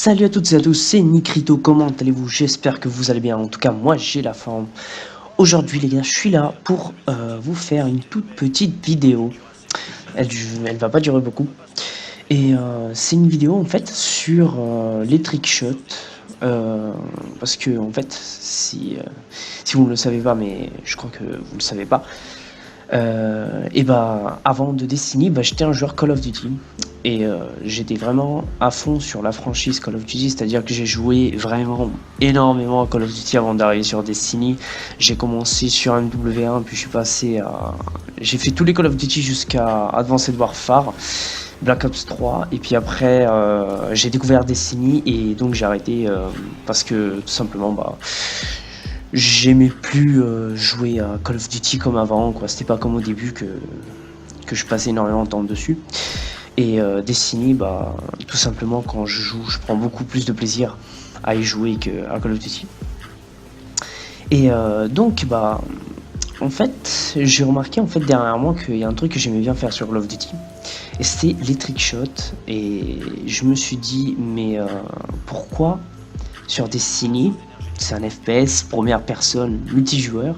Salut à toutes et à tous, c'est Nicrito, comment allez-vous? J'espère que vous allez bien, en tout cas moi j'ai la forme. Aujourd'hui les gars, je suis là pour vous faire une toute petite vidéo. Elle va pas durer beaucoup. Et c'est une vidéo en fait sur les trickshots. Parce que en fait, si vous ne le savez pas, mais je crois que vous le savez pas, et bah avant de Destiny, j'étais un joueur Call of Duty. Et j'étais vraiment à fond sur la franchise Call of Duty, c'est-à-dire que j'ai joué vraiment énormément à Call of Duty avant d'arriver sur Destiny. J'ai commencé sur MW1, puis je suis passé à... J'ai fait tous les Call of Duty jusqu'à Advanced Warfare, Black Ops 3, et puis après j'ai découvert Destiny, et donc j'ai arrêté parce que tout simplement, j'aimais plus jouer à Call of Duty comme avant, quoi. C'était pas comme au début que je passais énormément de temps dessus. Et Destiny, tout simplement quand je joue, je prends beaucoup plus de plaisir à y jouer qu'à Call of Duty. Et donc en fait, j'ai remarqué en fait dernièrement qu'il y a un truc que j'aimais bien faire sur Call of Duty, et c'était les trickshots. Et je me suis dit, mais pourquoi sur Destiny, c'est un FPS, première personne, multijoueur,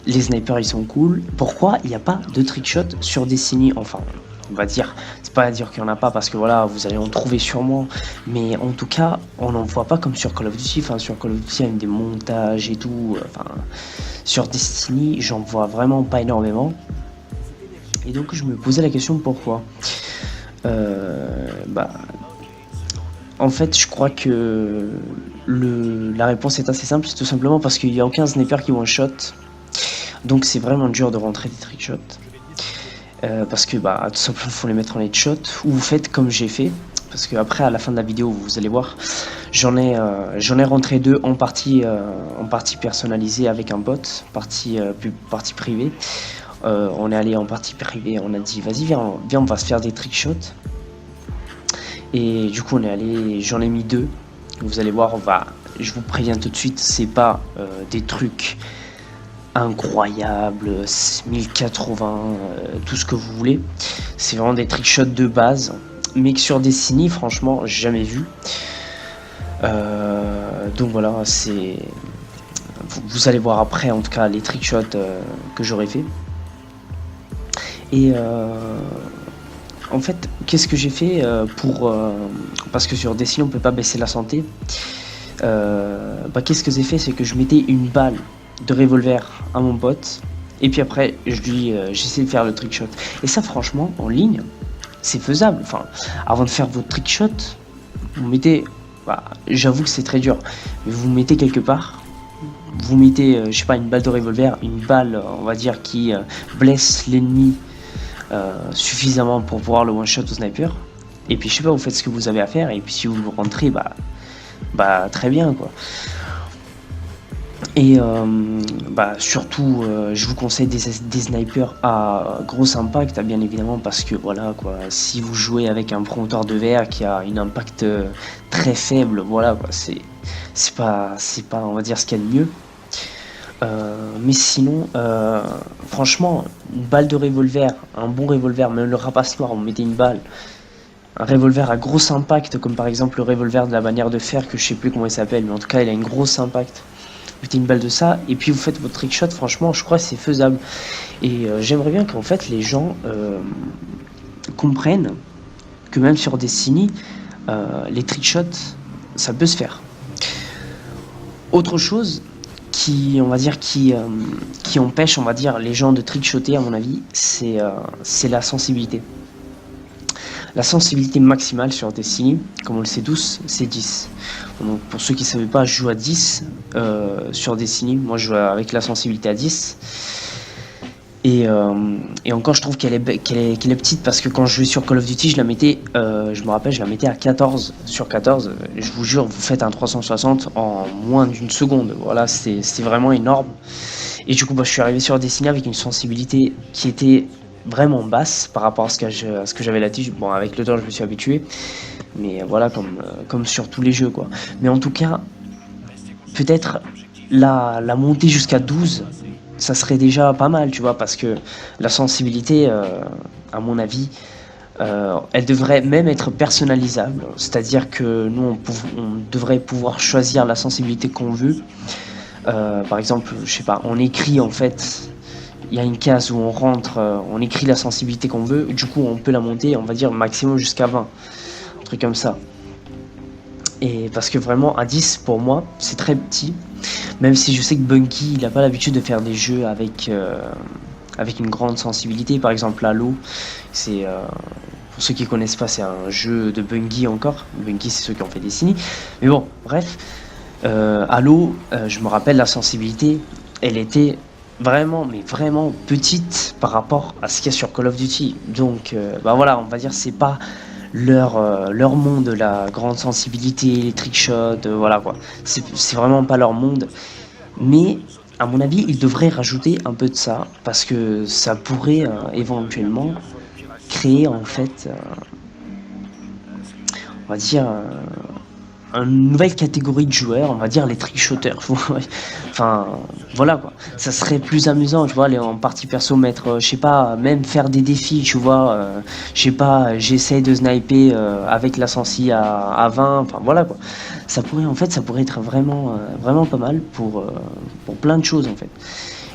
les snipers ils sont cool, pourquoi il n'y a pas de trickshot sur Destiny? Enfin, on va dire, c'est pas à dire qu'il n'y en a pas, parce que voilà, vous allez en trouver sûrement, mais en tout cas, on n'en voit pas comme sur Call of Duty. Enfin, sur Call of Duty, il y a des montages et tout. Enfin, sur Destiny, j'en vois vraiment pas énormément. Et donc, je me posais la question pourquoi. En fait, je crois que la réponse est assez simple, c'est tout simplement parce qu'il n'y a aucun sniper qui one-shot. Donc, c'est vraiment dur de rentrer des trickshots. Parce que tout simplement faut les mettre en headshot, ou vous faites comme j'ai fait, parce que après à la fin de la vidéo vous allez voir, j'en ai rentré deux en partie personnalisée avec un bot, partie privée. On est allé en partie privée, on a dit vas-y viens on va se faire des trickshots, et du coup on est allé, j'en ai mis deux. Vous allez voir, je vous préviens tout de suite, c'est pas des trucs incroyable, 1080, tout ce que vous voulez. C'est vraiment des trickshots de base, mais que sur Destiny, franchement, j'ai jamais vu. Donc voilà, c'est... Vous allez voir après, en tout cas, les trickshots que j'aurais fait. Et en fait, qu'est-ce que j'ai fait parce que sur Destiny, on peut pas baisser la santé. Qu'est-ce que j'ai fait, c'est que je mettais une balle de revolver à mon pote, et puis après j'essaie de faire le trickshot. Et ça, franchement, en ligne, c'est faisable. Enfin, avant de faire votre trickshot, vous mettez, j'avoue que c'est très dur, mais vous mettez quelque part, vous mettez je sais pas, une balle de revolver, une balle on va dire qui blesse l'ennemi suffisamment pour pouvoir le one shot au sniper, et puis je sais pas, vous faites ce que vous avez à faire, et puis si vous rentrez, très bien, quoi. Et surtout, je vous conseille des snipers à gros impact, bien évidemment, parce que voilà, quoi, si vous jouez avec un promoteur de verre qui a une impact très faible, voilà, quoi, c'est pas on va dire ce qu'il y a de mieux. Mais sinon, franchement, une balle de revolver, un bon revolver, même le rapace noir, vous mettez une balle, un revolver à gros impact, comme par exemple le revolver de la bannière de fer, que je sais plus comment il s'appelle, mais en tout cas il a une grosse impact. Vous mettez une balle de ça, et puis vous faites votre trickshot. Franchement, je crois que c'est faisable. Et j'aimerais bien qu'en fait les gens comprennent que même sur Destiny, les trickshots, ça peut se faire. Autre chose qui, on va dire, qui empêche, on va dire, les gens de trickshotter, à mon avis, c'est la sensibilité. La sensibilité maximale sur Destiny, comme on le sait tous, c'est 10. Donc pour ceux qui ne savaient pas, je joue à 10 sur Destiny. Moi je joue avec la sensibilité à 10. Et encore, je trouve qu'elle est petite, parce que quand je jouais sur Call of Duty, je me rappelle, je la mettais à 14 sur 14. Je vous jure, vous faites un 360 en moins d'une seconde. Voilà, c'est vraiment énorme. Et du coup, je suis arrivé sur Destiny avec une sensibilité qui était vraiment basse par rapport à ce que j'avais là-dessus. Bon, avec le temps, je me suis habitué, mais voilà, comme sur tous les jeux, quoi. Mais en tout cas, peut-être la montée jusqu'à 12, ça serait déjà pas mal, tu vois, parce que la sensibilité, à mon avis, Elle devrait même être personnalisable, c'est-à-dire que nous on devrait pouvoir choisir la sensibilité qu'on veut. Par exemple, je sais pas, on écrit en fait, il y a une case où on rentre, on écrit la sensibilité qu'on veut, du coup on peut la monter, on va dire maximum jusqu'à 20, un truc comme ça. Et parce que vraiment à 10 pour moi c'est très petit, même si je sais que Bunky il a pas l'habitude de faire des jeux avec une grande sensibilité, par exemple Halo, c'est pour ceux qui connaissent pas, c'est un jeu de Bungie encore. Bungie, c'est ceux qui ont fait Destiny. Mais bon, bref. Halo, je me rappelle la sensibilité, elle était vraiment, mais vraiment petite par rapport à ce qu'il y a sur Call of Duty. Donc, bah voilà, on va dire c'est pas leur monde, la grande sensibilité, les trickshots, voilà quoi. C'est vraiment pas leur monde. Mais à mon avis, ils devraient rajouter un peu de ça parce que ça pourrait éventuellement créer en fait, on va dire, une nouvelle catégorie de joueurs, on va dire les trickshotters. Enfin, voilà quoi. Ça serait plus amusant, tu vois, aller en partie perso, mettre, je sais pas, même faire des défis, tu vois. Je sais pas, j'essaye de sniper avec la sensi à 20, enfin voilà quoi. Ça pourrait, en fait, ça pourrait être vraiment pas mal pour plein de choses en fait.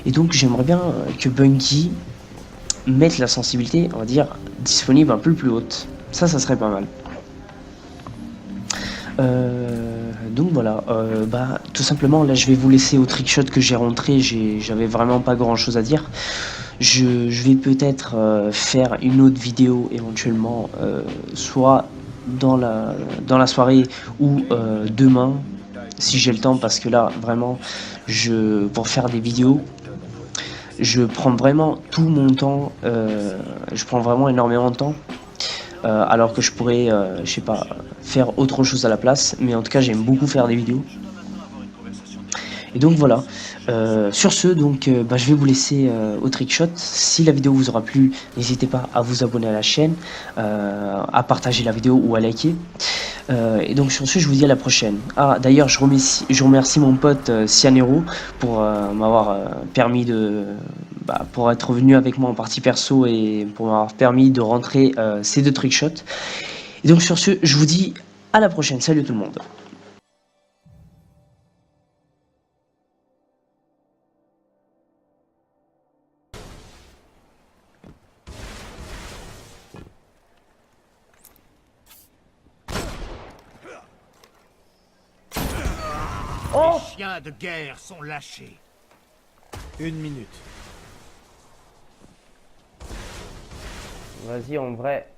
Et donc, j'aimerais bien que Bungie mette la sensibilité, on va dire, disponible un peu plus haute. Ça serait pas mal. Donc voilà, bah, tout simplement, là, je vais vous laisser au trickshot que j'ai rentré. J'avais vraiment pas grand chose à dire. Je vais peut-être faire une autre vidéo éventuellement, soit dans la soirée ou demain, si j'ai le temps, parce que là, vraiment, pour faire des vidéos, je prends vraiment tout mon temps, je prends vraiment énormément de temps. Alors que je pourrais, je sais pas, faire autre chose à la place. Mais en tout cas, j'aime beaucoup faire des vidéos. Et donc voilà. Sur ce, donc, bah, je vais vous laisser au trickshot. Si la vidéo vous aura plu, n'hésitez pas à vous abonner à la chaîne, à partager la vidéo ou à liker. Et donc sur ce, je vous dis à la prochaine. Ah, d'ailleurs, je remercie mon pote Cianero pour m'avoir permis pour être venu avec moi en partie perso et pour m'avoir permis de rentrer ces deux trickshots. Et donc sur ce, je vous dis à la prochaine. Salut tout le monde. Les chiens de guerre sont lâchés. 1 minute. Vas-y, en vrai.